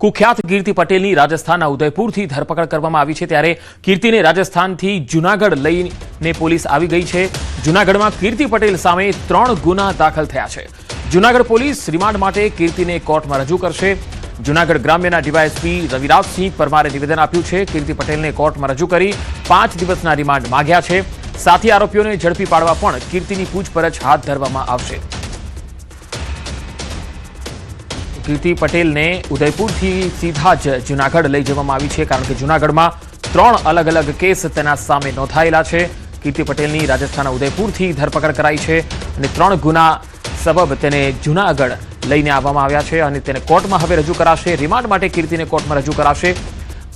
કુખ્યાત કીર્તિ પટેલની રાજસ્થાનના ઉદયપુરથી ધરપકડ કરવામાં આવી છે। ત્યારે કીર્તિને રાજસ્થાનથી જૂનાગઢ લઈને પોલીસ આવી ગઈ છે। જૂનાગઢમાં કીર્તિ પટેલ સામે 3 ગુના દાખલ થયા છે। જૂનાગઢ પોલીસ રિમાન્ડ માટે કીર્તિને કોર્ટમાં રજૂ કરશે। જૂનાગઢ ગ્રામ્યના ડીવાયએસપી રવિરાજસિંહ પરમારે નિવેદન આપ્યું છે। કીર્તિ પટેલને કોર્ટમાં રજૂ કરી 5 દિવસના રિમાન્ડ માંગ્યા છે। સાથી આરોપીઓને ઝડપી પાડવા પણ કીર્તિની પૂછપરછ હાથ ધરવામાં આવશે। કીર્તિ પટેલને ઉદયપુરથી સીધા જ જૂનાગઢ લઈ જવામાં આવી છે, કારણ કે જૂનાગઢમાં 3 અલગ અલગ કેસ તેના સામે નોંધાયેલા છે। કીર્તિ પટેલની રાજસ્થાનના ઉદયપુરથી ધરપકડ કરાઈ છે અને 3 ગુના સબબ તેને જૂનાગઢ લઈને આવવામાં આવ્યા છે અને તેને કોર્ટમાં હવે રજૂ કરાશે। રિમાન્ડ માટે કીર્તિને કોર્ટમાં રજૂ કરાશે।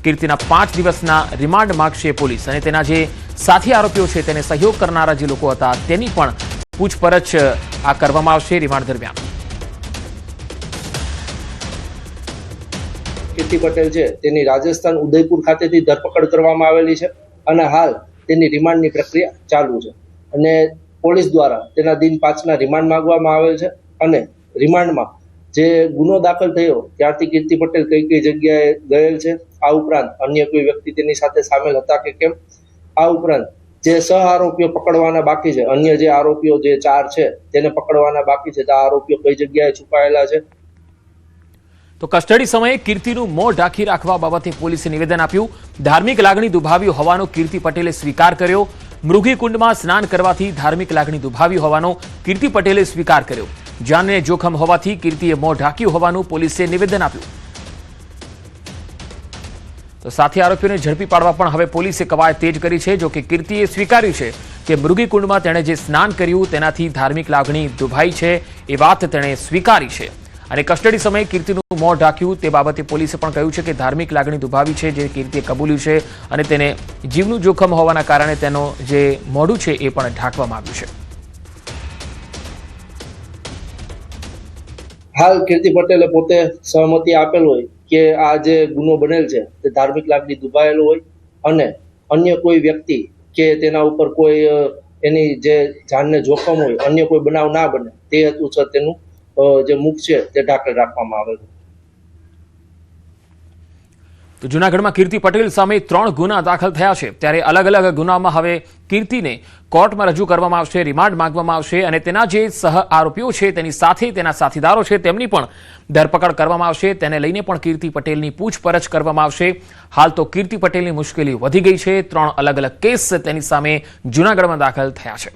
કીર્તિના 5 દિવસના રિમાન્ડ માંગશે પોલીસ અને તેના જે સાથી આરોપીઓ છે તેને સહયોગ કરનારા જે લોકો હતા તેની પણ પૂછપરછ કરવામાં આવશે રિમાન્ડ દરમિયાન। કીર્તિ પટેલ છે તેની રાજસ્થાન ઉદયપુર ખાતેથી ધરપકડ કરવામાં આવેલી છે અને હાલ તેની રિમાન્ડની પ્રક્રિયા ચાલુ છે અને પોલીસ દ્વારા તેના દિન 5ના રિમાન્ડ માંગવામાં આવેલ છે અને રિમાન્ડમાં જે ગુનો દાખલ થયો ત્યારથી કીર્તિ પટેલ કઈ કઈ જગ્યાએ ગયેલ છે, આ ઉપરાંત અન્ય કોઈ વ્યક્તિ તેની સાથે સામેલ હતા કે કેમ, આ ઉપરાંત જે સહ આરોપીઓ પકડવાના બાકી છે, અન્ય જે આરોપીઓ જે 4 છે તેને પકડવાના બાકી છે, આ આરોપીઓ કઈ જગ્યાએ છુપાયેલા છે। તો કસ્ટડી સમયે કીર્તિનું મોં ઢાંકી રાખવા બાબતે પોલીસે નિવેદન આપ્યું। ધાર્મિક લાગણી દુભાવી હોવાનો કીર્તિ પટેલે સ્વીકાર કર્યો। મૃગી કુંડમાં સ્નાન કરવાથી ધાર્મિક લાગણી દુભાવી હોવાનો કીર્તિ પટેલે સ્વીકાર કર્યો। જાનને જોખમ હોવાથી કીર્તિએ મોં ઢાંક્યું હોવાનું પોલીસે નિવેદન આપ્યું। તો સાથી આરોપીઓને ઝડપી પાડવા પણ હવે પોલીસે કવાયત તેજ કરી છે। જો કે કીર્તિએ સ્વીકાર્યું છે કે મૃગી કુંડમાં તેણે જે સ્નાન કર્યું તેનાથી ધાર્મિક લાગણી દુભાઈ છે, એ વાત તેણે સ્વીકારી છે અને કસ્ટડી સમયે કીર્તિનું મોં ઢાંક્યું તે બાબતે પોલીસે પણ કહ્યું છે કે ધાર્મિક લાગણી દુભાવી છે, જે કીર્તિએ કબૂલ્યું છે અને તેને જીવનું જોખમ હોવાના કારણે તેનો જે મોઢું છે એ પણ ઢાંકવામાં આવ્યું છે। હાલ કીર્તિ પટેલે પોતે સહમતિ આપેલ હોય કે આ જે ગુનો બનેલ છે તે ધાર્મિક લાગણી દુભાયેલો હોય અને અન્ય કોઈ વ્યક્તિ કે તેના ઉપર કોઈ એની જે જાનને જોખમ હોય, અન્ય કોઈ બનાવ ના બને તે હેતુસર તેનું જે મુખ છે તે ઢાંકેલ રાખવામાં આવેલું। તો જૂનાગઢમાં કીર્તિ પટેલ સામે 3 ગુના દાખલ થયા છે। ત્યારે અલગ અલગ ગુનામાં હવે કીર્તિને કોર્ટમાં રજૂ કરવામાં આવશે, રિમાન્ડ માંગવામાં આવશે અને તેના જે સહ આરોપીઓ છે તેની સાથે તેના સાથીદારો છે તેમની પણ ધરપકડ કરવામાં આવશે। તેને લઈને પણ કીર્તિ પટેલની પૂછપરછ કરવામાં આવશે। હાલ તો કીર્તિ પટેલની મુશ્કેલી વધી ગઈ છે। 3 અલગ અલગ કેસ તેની સામે જૂનાગઢમાં દાખલ થયા છે।